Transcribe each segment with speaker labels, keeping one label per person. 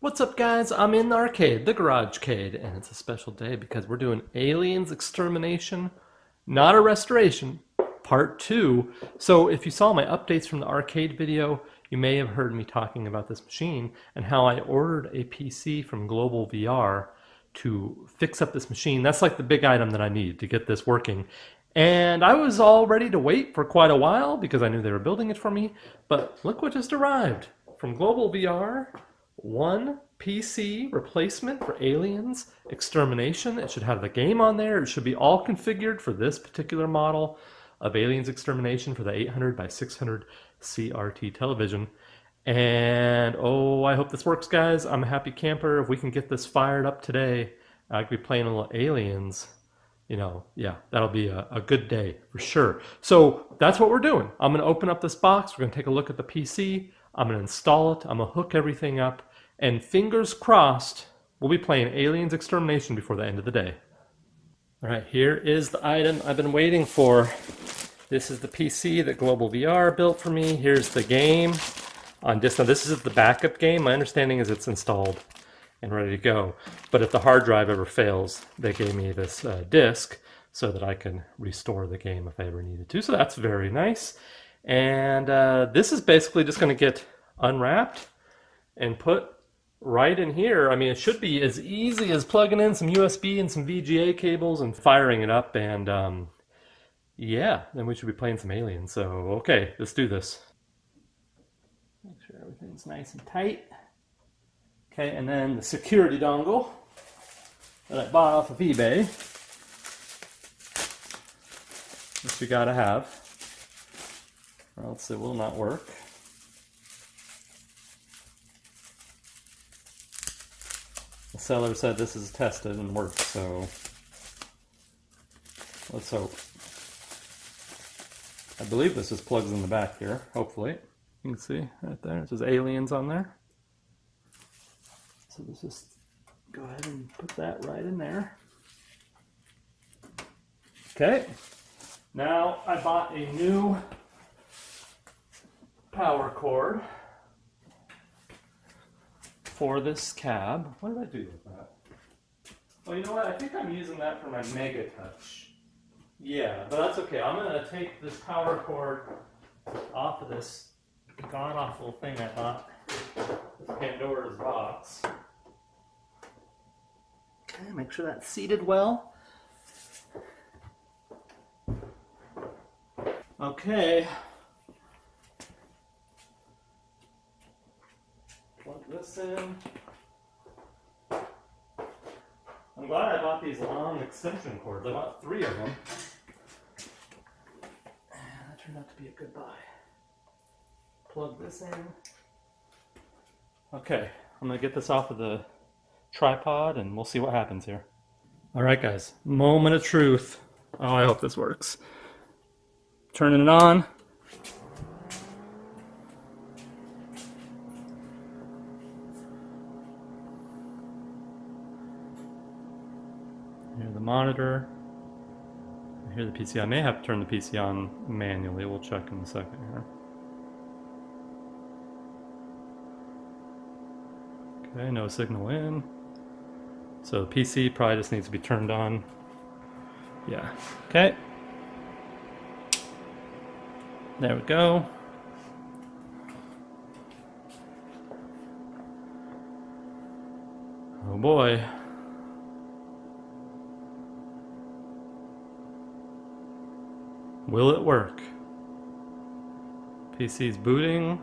Speaker 1: What's up, guys? I'm in the arcade, the Garagecade, and it's a special day because we're doing Aliens Extermination, not a restoration, part 2. So if you saw my updates from the arcade video, you may have heard me talking about this machine and how I ordered a PC from Global VR to fix up this machine. That's like the big item that I need to get this working. And I was all ready to wait for quite a while because I knew they were building it for me, but look what just arrived from Global VR. One PC replacement for Aliens Extermination. It should have the game on there. It should be all configured for this particular model of Aliens Extermination for the 800 by 600 CRT television. And oh, I hope this works, guys. I'm a happy camper. If we can get this fired up today, I could be playing a little Aliens. Yeah, that'll be a good day for sure. So that's what we're doing. I'm going to open up this box. We're going to take a look at the PC. I'm going to install it. I'm going to hook everything up. And fingers crossed, we'll be playing Aliens Extermination before the end of the day. All right, here is the item I've been waiting for. This is the PC that Global VR built for me. Here's the game on disk. Now, this is the backup game. My understanding is it's installed and ready to go. But if the hard drive ever fails, they gave me this disk so that I can restore the game if I ever needed to. So that's very nice. And this is basically just going to get unwrapped and put right in here. I mean, it should be as easy as plugging in some USB and some VGA cables and firing it up. And yeah, then we should be playing some Aliens. So, okay, let's do this. Make sure everything's nice and tight. Okay, and then the security dongle that I bought off of eBay, which you gotta have, or else it will not work. The seller said this is tested and works, so let's hope. I believe this just plugs in the back here, hopefully. You can see right there, it says Aliens on there. So let's just go ahead and put that right in there. Okay, now I bought a new power cord for this cab. What did I do with that? Oh, you know what? I think I'm using that for my Mega Touch. Yeah, but that's okay. I'm going to take this power cord off of this god-awful thing I bought, this Pandora's box. Okay, make sure that's seated well. Okay. Plug this in. I'm glad I bought these long extension cords. I bought 3 of them. And that turned out to be a good buy. Plug this in. Okay, I'm going to get this off of the tripod and we'll see what happens here. Alright guys, moment of truth. Oh, I hope this works. Turning it on. Hear the monitor. I hear the PC. I may have to turn the PC on manually. We'll check in a second here. Okay, no signal in. So the PC probably just needs to be turned on. Yeah. Okay. There we go. Oh boy. Will it work? PC's booting,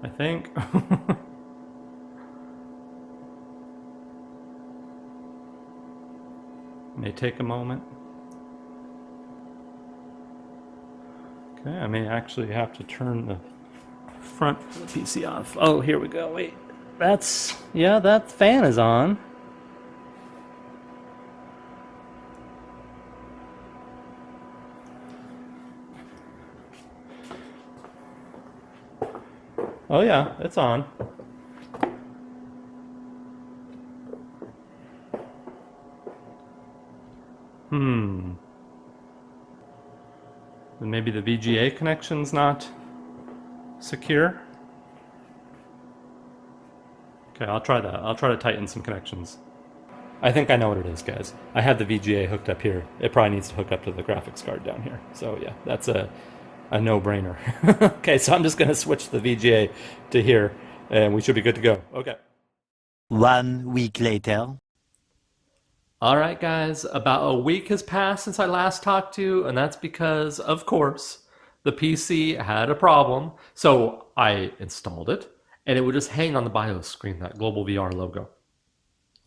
Speaker 1: I think. May take a moment. Okay, I may actually have to turn the front of the PC off. Oh, here we go. Wait, yeah, that fan is on. Oh yeah, it's on. Then maybe the VGA connection's not secure. Okay, I'll try that. I'll try to tighten some connections. I think I know what it is, guys. I have the VGA hooked up here. It probably needs to hook up to the graphics card down here. So yeah, that's a no-brainer. Okay, so I'm just going to switch the VGA to here, and we should be good to go. Okay.
Speaker 2: 1 week later.
Speaker 1: All right, guys, about a week has passed since I last talked to you, and that's because, of course, the PC had a problem. So I installed it, and it would just hang on the BIOS screen, that Global VR logo.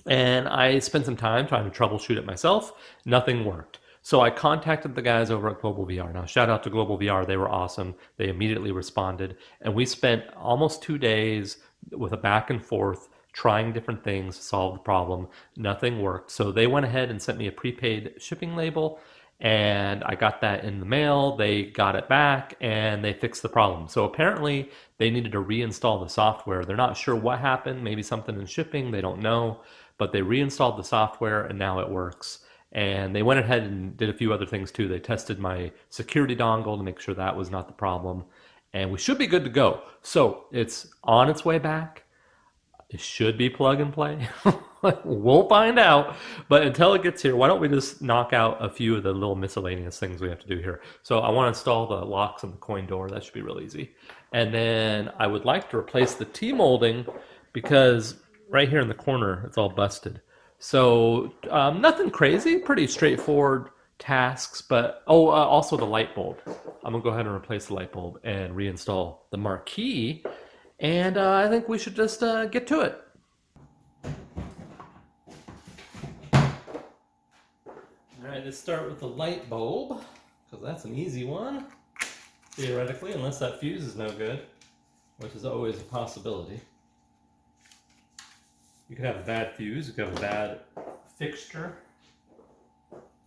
Speaker 1: And I spent some time trying to troubleshoot it myself. Nothing worked. So I contacted the guys over at Global VR. Now, shout out to Global VR. They were awesome. They immediately responded. And we spent almost 2 days with a back and forth trying different things to solve the problem. Nothing worked. So they went ahead and sent me a prepaid shipping label. And I got that in the mail. They got it back and they fixed the problem. So apparently they needed to reinstall the software. They're not sure what happened. Maybe something in shipping. They don't know. But they reinstalled the software and now it works. And they went ahead and did a few other things too. They tested my security dongle to make sure that was not the problem. And we should be good to go. So it's on its way back. It should be plug and play. We'll find out. But until it gets here, why don't we just knock out a few of the little miscellaneous things we have to do here. So I want to install the locks on the coin door. That should be real easy. And then I would like to replace the T-molding because right here in the corner, it's all busted. So nothing crazy, pretty straightforward tasks. But also the light bulb. I'm gonna go ahead and replace the light bulb and reinstall the Marquee. And I think we should just get to it. All right, let's start with the light bulb, because that's an easy one, theoretically, unless that fuse is no good, which is always a possibility. You could have a bad fuse, you could have a bad fixture,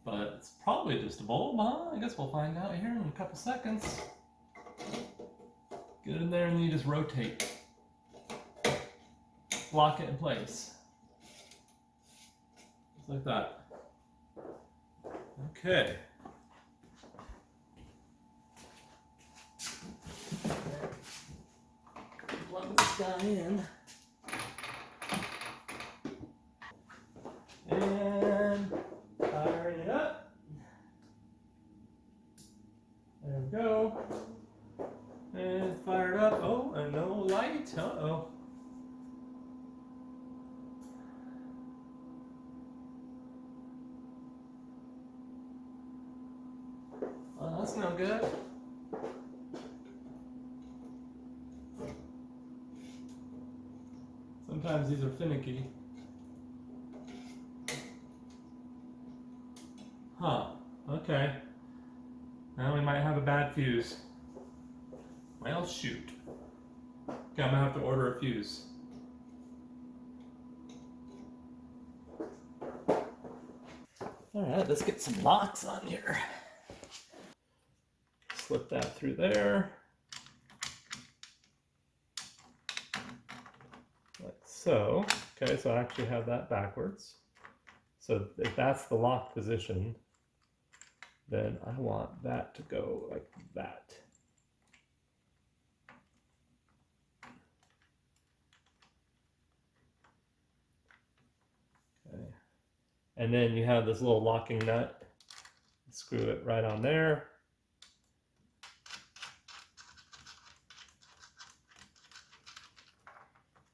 Speaker 1: but it's probably just a bulb, huh? I guess we'll find out here in a couple seconds. Get it in there and then you just rotate. Lock it in place. Just like that. Okay. Plug this guy in. And firing it up. There we go. And fired up. Oh, and no light. Uh-oh. Well, that's no good. Sometimes these are finicky. Huh. Okay. Now we might have a bad fuse. Well, shoot. Okay, I'm gonna have to order a fuse. Alright, let's get some locks on here. Slip that through there. Like so. Okay, so I actually have that backwards. So if that's the lock position, then I want that to go like that. Okay. And then you have this little locking nut. Screw it right on there.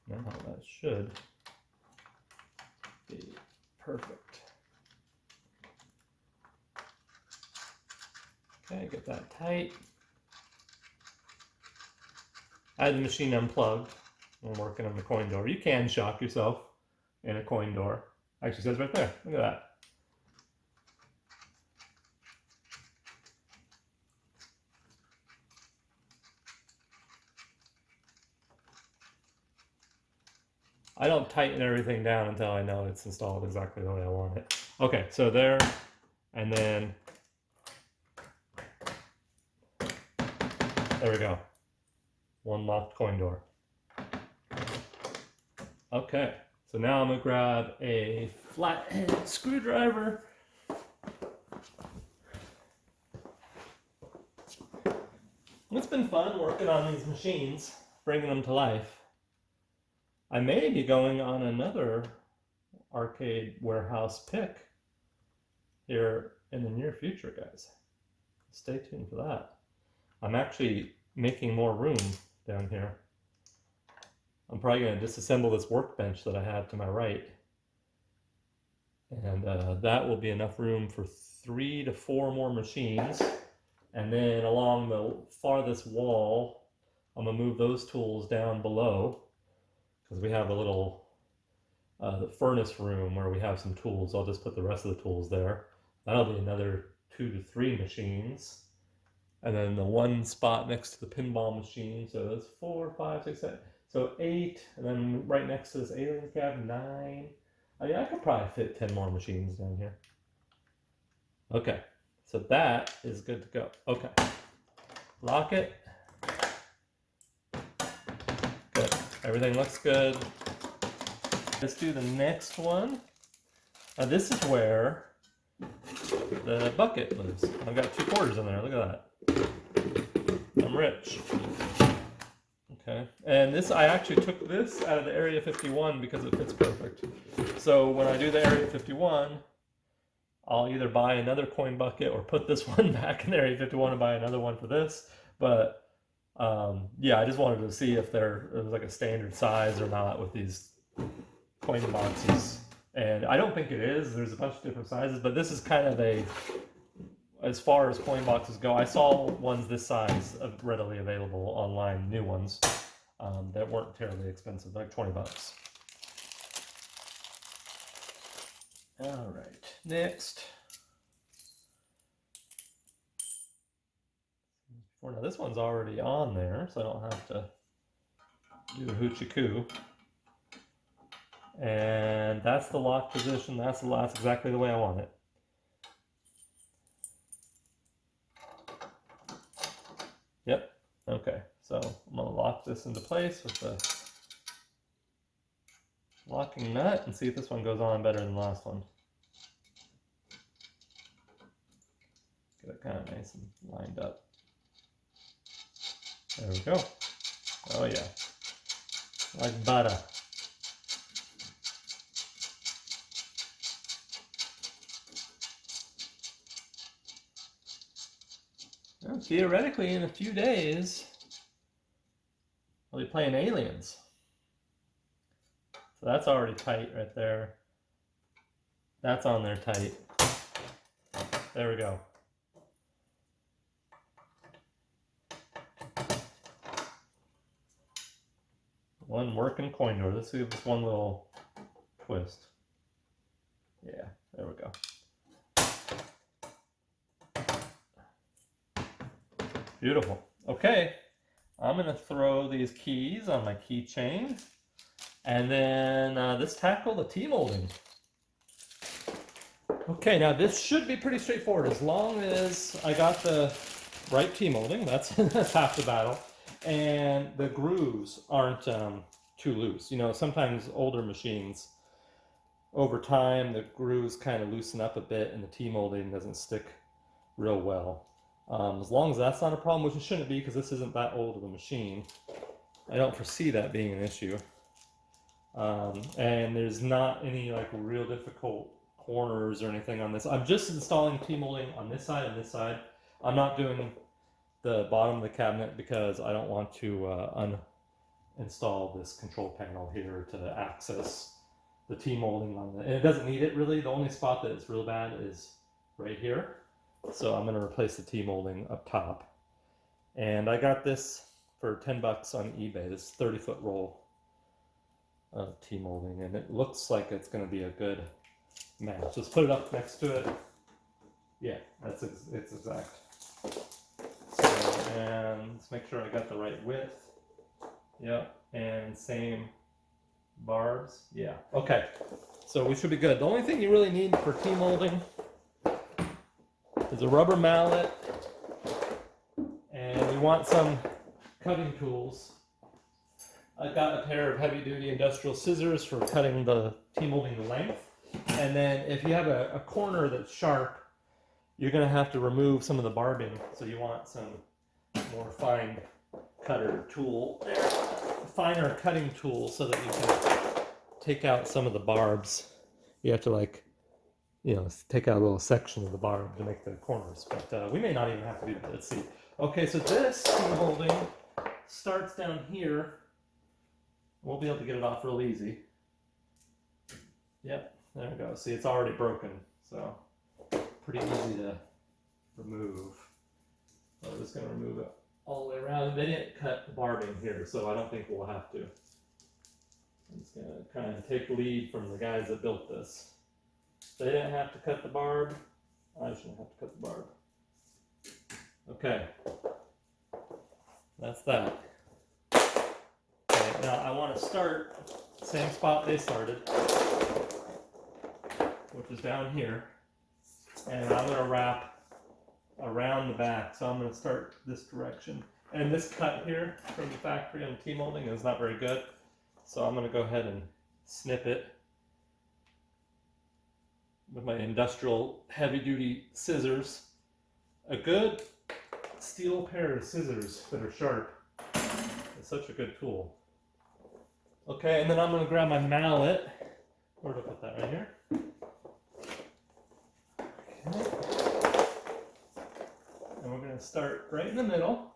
Speaker 1: Now that should be perfect. Okay, get that tight. I had the machine unplugged. I'm working on the coin door. You can shock yourself in a coin door. Actually says right there. Look at that. I don't tighten everything down until I know it's installed exactly the way I want it. Okay, so there, and then there we go. One locked coin door. Okay, so now I'm gonna grab a flathead screwdriver. It's been fun working on these machines, bringing them to life. I may be going on another arcade warehouse pick here in the near future, guys. Stay tuned for that. I'm actually making more room down here. I'm probably going to disassemble this workbench that I have to my right. And that will be enough room for 3 to 4 more machines. And then along the farthest wall, I'm going to move those tools down below because we have a little furnace room where we have some tools. I'll just put the rest of the tools there. That'll be another 2 to 3 machines. And then the one spot next to the pinball machine. So that's 4, 5, 6, 7. So 8. And then right next to this alien cab, 9. I mean, I could probably fit 10 more machines down here. Okay. So that is good to go. Okay. Lock it. Good. Everything looks good. Let's do the next one. Now this is where the bucket lives. I've got 2 quarters in there. Look at that. I'm rich. Okay. And this, I actually took this out of the Area 51 because it fits perfect. So when I do the Area 51, I'll either buy another coin bucket or put this one back in Area 51 and buy another one for this. But yeah, I just wanted to see if there was like a standard size or not with these coin boxes. And I don't think it is. There's a bunch of different sizes, but this is kind of a, as far as coin boxes go, I saw ones this size readily available online, new ones that weren't terribly expensive, like 20 bucks. All right, next. Well, now this one's already on there, so I don't have to do a hoochie coo. And that's the lock position. That's exactly the way I want it. Yep. Okay. So I'm gonna lock this into place with the locking nut and see if this one goes on better than the last one. Get it kind of nice and lined up. There we go. Oh yeah. Like butter. Well, theoretically, in a few days, I'll be playing Aliens. So that's already tight right there. That's on there tight. There we go. One working coin door. Let's see this one little twist. Yeah, there we go. Beautiful. Okay, I'm going to throw these keys on my keychain. And then let's tackle the T-molding. Okay, now this should be pretty straightforward as long as I got the right T-molding. That's half the battle. And the grooves aren't too loose. You know, sometimes older machines, over time, the grooves kind of loosen up a bit and the T-molding doesn't stick real well. As long as that's not a problem, which it shouldn't be because this isn't that old of a machine, I don't foresee that being an issue. And there's not any like real difficult corners or anything on this. I'm just installing T-molding on this side and this side. I'm not doing the bottom of the cabinet because I don't want to uninstall this control panel here to access the T-molding on it. And it doesn't need it really. The only spot that is real bad is right here. So I'm going to replace the T-molding up top. And I got this for 10 bucks on eBay, this 30-foot roll of T-molding, and it looks like it's going to be a good match. Let's put it up next to it. Yeah, it's exact. So, and let's make sure I got the right width. Yep, and same barbs. Yeah, okay. So we should be good. The only thing you really need for T-molding is a rubber mallet, and you want some cutting tools. I've got a pair of heavy-duty industrial scissors for cutting the T-molding the length. And then if you have a corner that's sharp, you're going to have to remove some of the barbing. So you want some more fine cutter tool there. finer cutting tool so that you can take out some of the barbs. You have to like, take out a little section of the barb to make the corners. But we may not even have to do that. Let's see. Okay, so this team holding starts down here. We'll be able to get it off real easy. Yep, there we go. See, it's already broken, so pretty easy to remove. I'm just going to remove it all the way around. They didn't cut the barbing here, so I don't think we'll have to. I'm just going to kind of take lead from the guys that built this. They didn't have to cut the barb. I shouldn't have to cut the barb. Okay. That's that. Okay, now I want to start same spot they started, which is down here. And I'm going to wrap around the back. So I'm going to start this direction. And this cut here from the factory on the T-molding is not very good. So I'm going to go ahead and snip it with my industrial heavy-duty scissors. A good steel pair of scissors that are sharp. It's such a good tool. Okay, and then I'm going to grab my mallet. Where do I put that? Right here? Okay. And we're going to start right in the middle.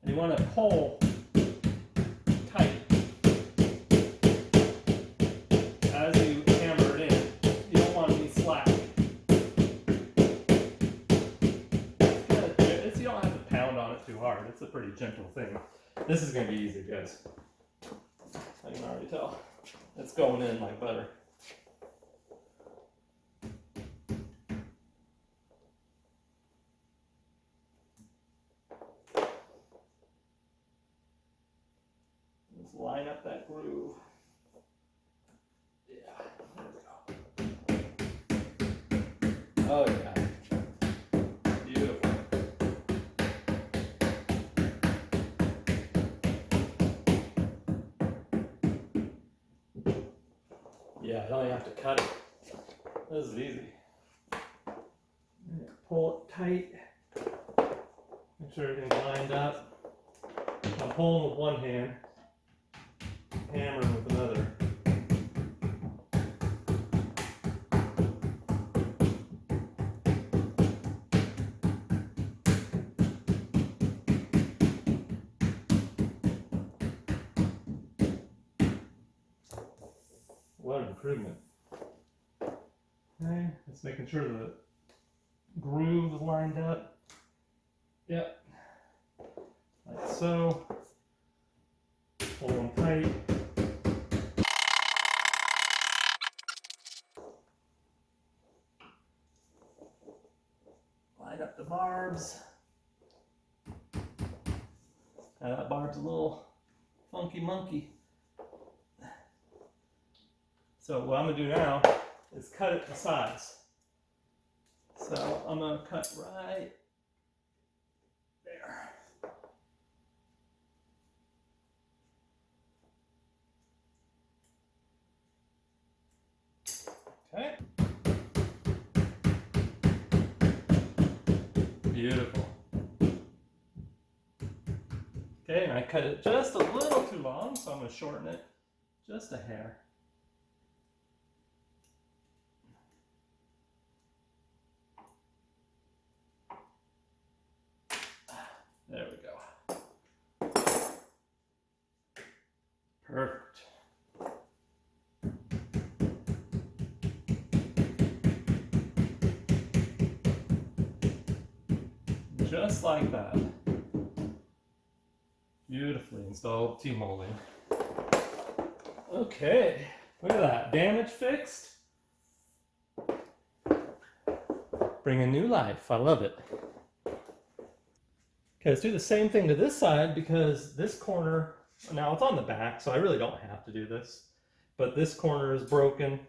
Speaker 1: And you want to pull tight as you hammer it in. You don't want to be slack. You don't have to pound on it too hard. It's a pretty gentle thing. This is going to be easy, guys. I can already tell. It's going in like butter. Let's line up that groove. Yeah, there we go. Oh yeah. Beautiful. Yeah, I don't even have to cut it. This is easy. Pull it tight. Make sure everything's lined up. I'm pulling with one hand, hammering with another. What an improvement. Okay, just making sure the groove is lined up. Yep. Like so. Pull them tight. Line up the barbs. Now that barb's a little funky monkey. So what I'm going to do now is cut it to size. So I'm going to cut right there. Okay. Beautiful. Okay, and I cut it just a little too long, so I'm going to shorten it just a hair. There we go. Perfect. Just like that. Beautifully installed T-molding. Okay, look at that. Damage fixed. Bringing new life. I love it. Okay, let's do the same thing to this side because this corner, now it's on the back, so I really don't have to do this. But this corner is broken.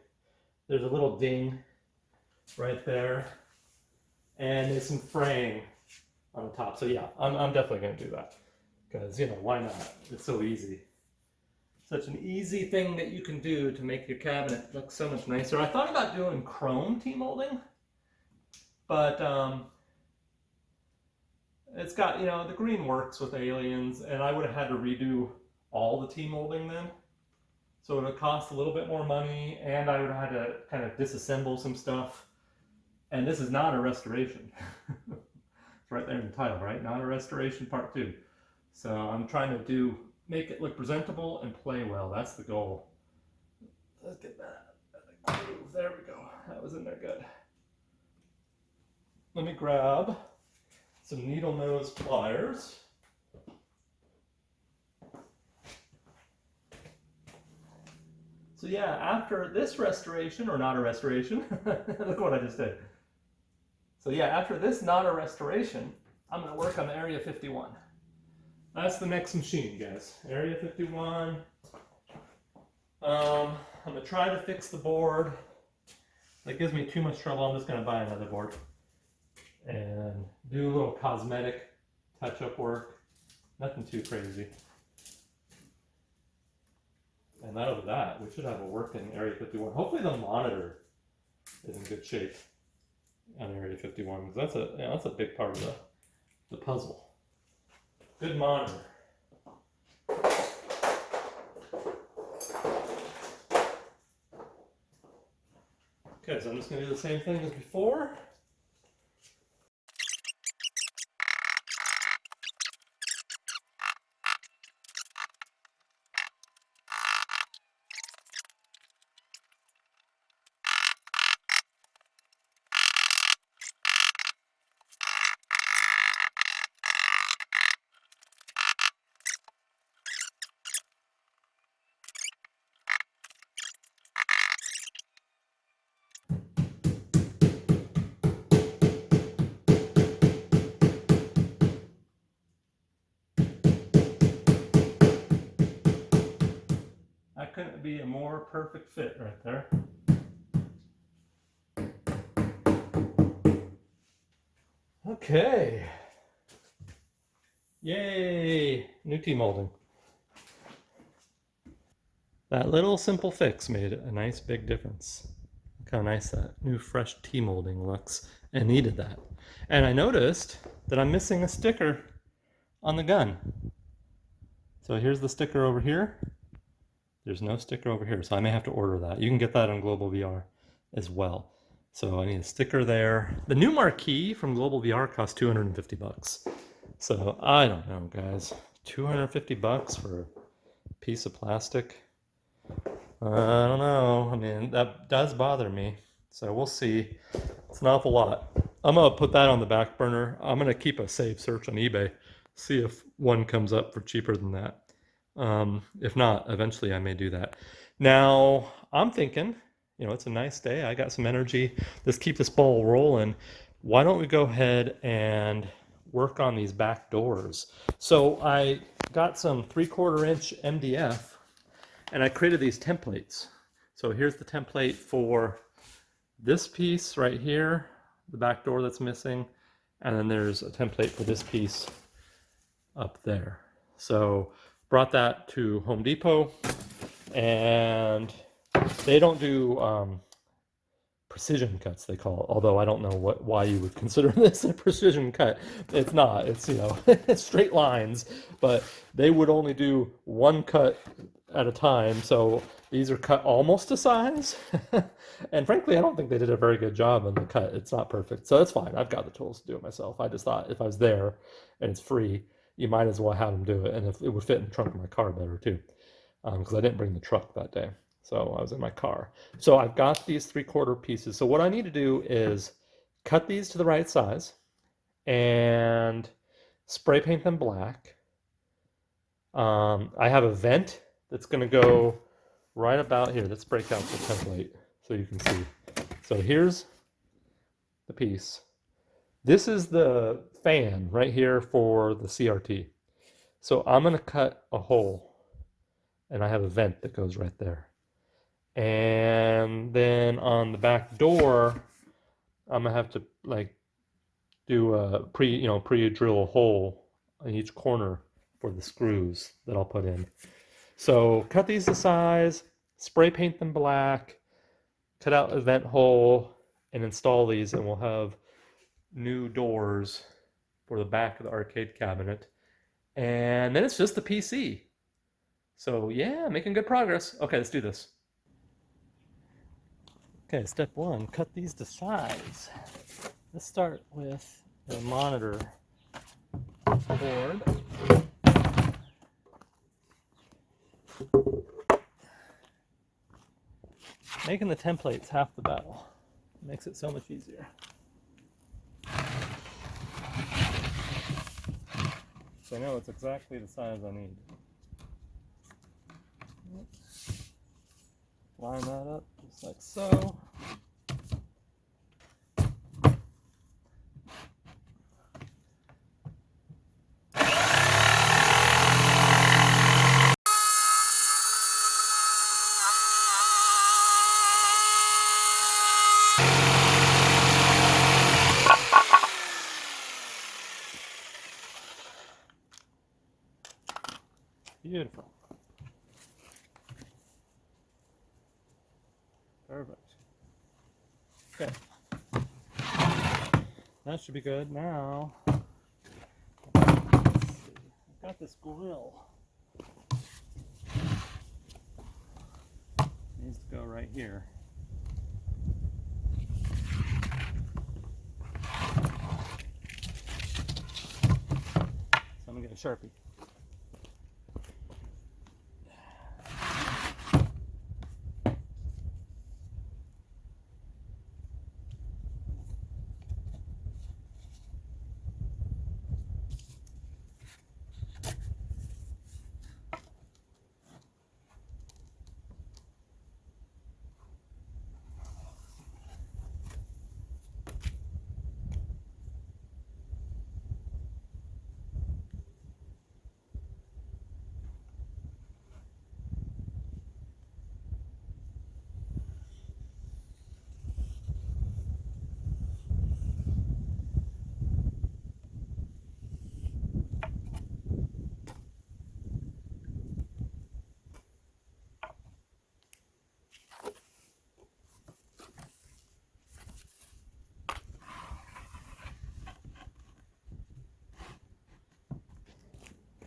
Speaker 1: There's a little ding right there. And there's some fraying on the top. So yeah, I'm definitely going to do that. Because, why not? It's so easy. Such an easy thing that you can do to make your cabinet look so much nicer. I thought about doing chrome T-molding. But it's got, the green works with Aliens, and I would have had to redo all the T-molding then. So it would have cost a little bit more money, and I would have had to kind of disassemble some stuff. And this is not a restoration. It's right there in the title, right? Not a restoration part 2. So I'm trying to make it look presentable and play well. That's the goal. Let's get that. There we go. That was in there good. Let me grab some needle nose pliers. So yeah, after this restoration, or not a restoration, look what I just did. So yeah, after this not a restoration, I'm going to work on the Area 51. That's the next machine, guys. Area 51. I'm going to try to fix the board. That gives me too much trouble. I'm just going to buy another board and do a little cosmetic touch-up work. Nothing too crazy. And out of that, we should have a working Area 51. Hopefully the monitor is in good shape on Area 51, because that's a big part of the puzzle. Good monitor. Okay, so I'm just going to do the same thing as before. That couldn't be a more perfect fit right there. Okay. Yay! New T-molding. That little simple fix made a nice big difference. Look how nice that new fresh T-molding looks, and needed that. And I noticed that I'm missing a sticker on the gun. So here's the sticker over here. There's no sticker over here, so I may have to order that. You can get that on Global VR as well. So I need a sticker there. The new Marquee from Global VR costs $250. So I don't know, guys. $250 for a piece of plastic? I don't know. I mean, that does bother me. So we'll see. It's an awful lot. I'm going to put that on the back burner. I'm going to keep a safe search on eBay. See if one comes up for cheaper than that. If not, eventually I may do that. Now, I'm thinking, it's a nice day. I got some energy. Let's keep this ball rolling. Why don't we go ahead and work on these back doors? So I got some 3/4 inch MDF and I created these templates. So here's the template for this piece right here, the back door that's missing. And then there's a template for this piece up there. So brought that to Home Depot, and they don't do precision cuts, they call it, although I don't know why you would consider this a precision cut. It's not. It's it's straight lines, but they would only do one cut at a time, so these are cut almost to size. And frankly, I don't think they did a very good job on the cut. It's not perfect, so that's fine. I've got the tools to do it myself. I just thought if I was there and it's free, you might as well have them do it, and if it would fit in the trunk of my car better too, because I didn't bring the truck that day, so I was in my car. So I've got these 3/4 pieces. So what I need to do is cut these to the right size and spray paint them black. I have a vent that's going to go right about here. Let's break out the template so you can see. So here's the piece. This is the fan right here for the CRT. So I'm going to cut a hole, and I have a vent that goes right there. And then on the back door, I'm going to have to do a pre-drill a hole in each corner for the screws that I'll put in. So cut these to size, spray paint them black, cut out a vent hole, and install these, and we'll have new doors for the back of the arcade cabinet. And then it's just the PC. So yeah, making good progress. Okay, let's do this. Okay, step one, cut these to size. Let's start with the monitor board. Making the templates half the battle. Makes it so much easier. So I know it's exactly the size I need. Line that up just like so. Beautiful. Perfect. Okay. That should be good. Now, let's see. I've got this grill. Needs to go right here. So I'm gonna get a Sharpie.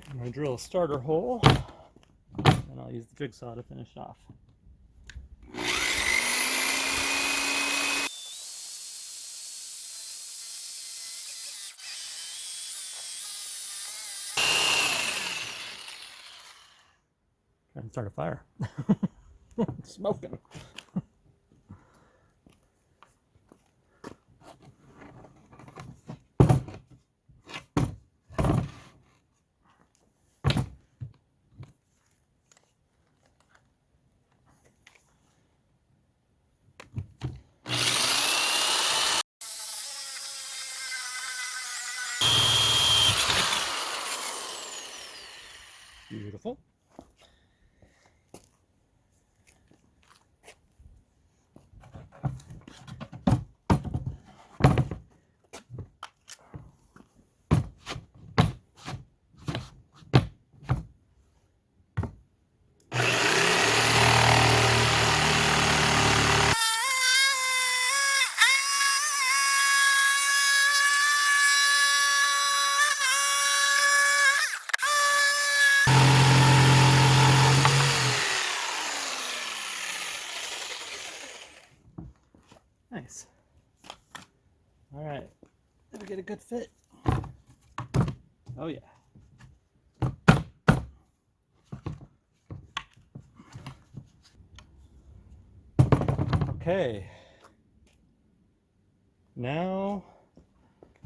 Speaker 1: I'm going to drill a starter hole, and I'll use the jigsaw to finish it off. Trying to start a fire. Smoking. Beautiful. Nice. All right. Did we get a good fit? Oh yeah. Okay. Now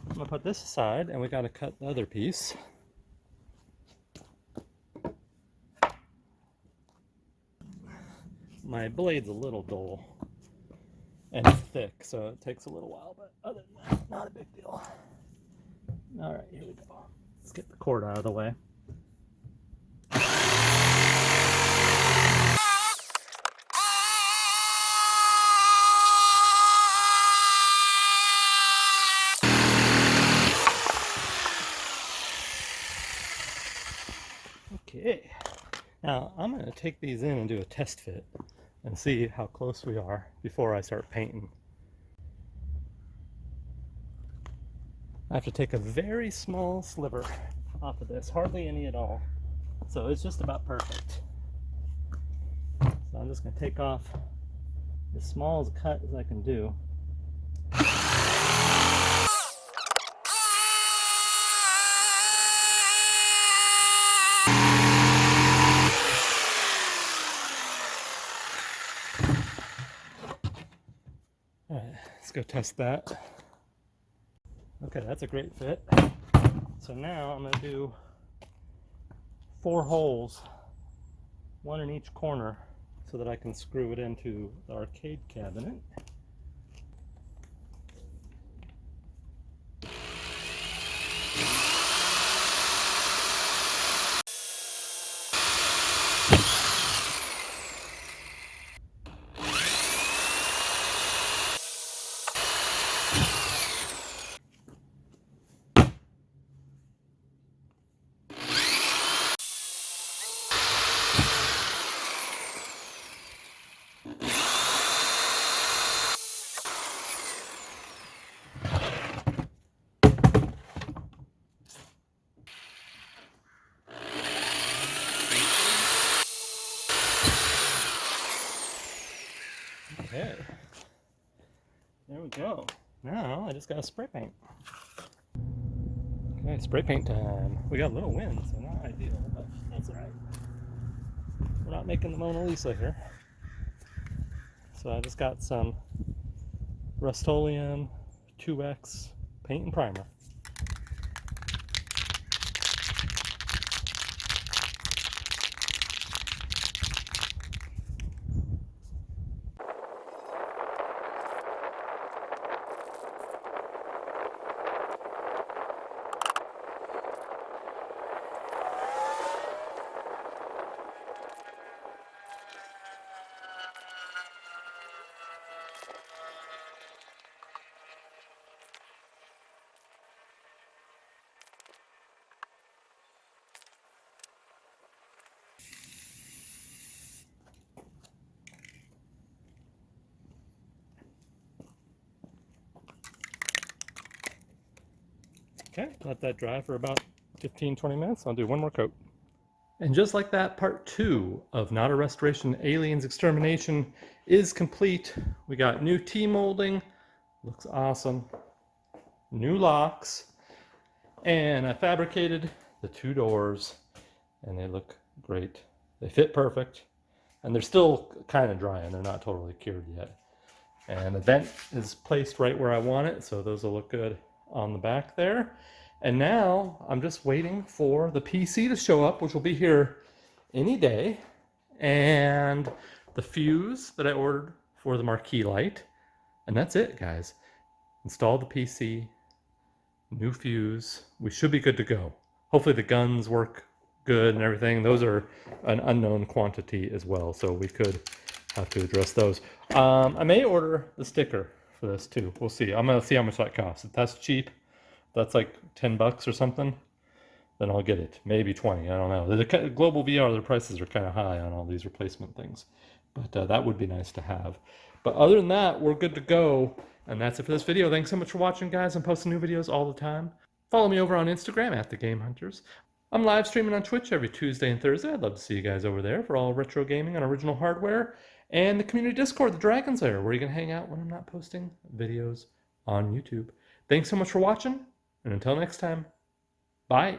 Speaker 1: I'm gonna put this aside, and we gotta cut the other piece. My blade's a little dull and thick, so it takes a little while, but other than that, not a big deal. All right, here we go. Let's get the cord out of the way. Okay, now I'm going to take these in and do a test fit and see how close we are before I start painting. I have to take a very small sliver off of this, hardly any at all. So it's just about perfect. So I'm just going to take off as small a cut as I can do. All right, let's go test that. Okay, that's a great fit. So now I'm going to do 4 holes, 1 in each corner, so that I can screw it into the arcade cabinet. Okay, there we go. Now I just got to spray paint. Okay, spray paint time. We got a little wind, so not ideal, but that's all right. We're not making the Mona Lisa here. So I just got some Rust-Oleum 2X paint and primer. Okay, let that dry for about 15-20 minutes. I'll do one more coat. And just like that, part 2 of Not a Restoration Aliens Extermination is complete. We got new T-molding, looks awesome, new locks, and I fabricated the 2 doors, and they look great. They fit perfect, and they're still kind of drying. They're not totally cured yet. And the vent is placed right where I want it, so those will look good on the back there. And now I'm just waiting for the PC to show up, which will be here any day, and the fuse that I ordered for the Marquee light. And that's it, guys. Install the PC, new fuse. We should be good to go. Hopefully the guns work good and everything. Those are an unknown quantity as well, so we could have to address those. I may order the sticker for this too. We'll see. I'm gonna see how much that costs. If that's cheap, that's like $10 or something, then I'll get it. Maybe 20, I don't know. The global VR, the prices are kind of high on all these replacement things, but that would be nice to have. But other than that, we're good to go. And that's it for this video. Thanks so much for watching, guys. I'm posting new videos all the time. Follow me over on Instagram at The Game Hunters. I'm live streaming on Twitch every Tuesday and Thursday. I'd love to see you guys over there for all retro gaming on original hardware. And the community Discord, the Dragon's Lair, where you can hang out when I'm not posting videos on YouTube. Thanks so much for watching, and until next time, bye.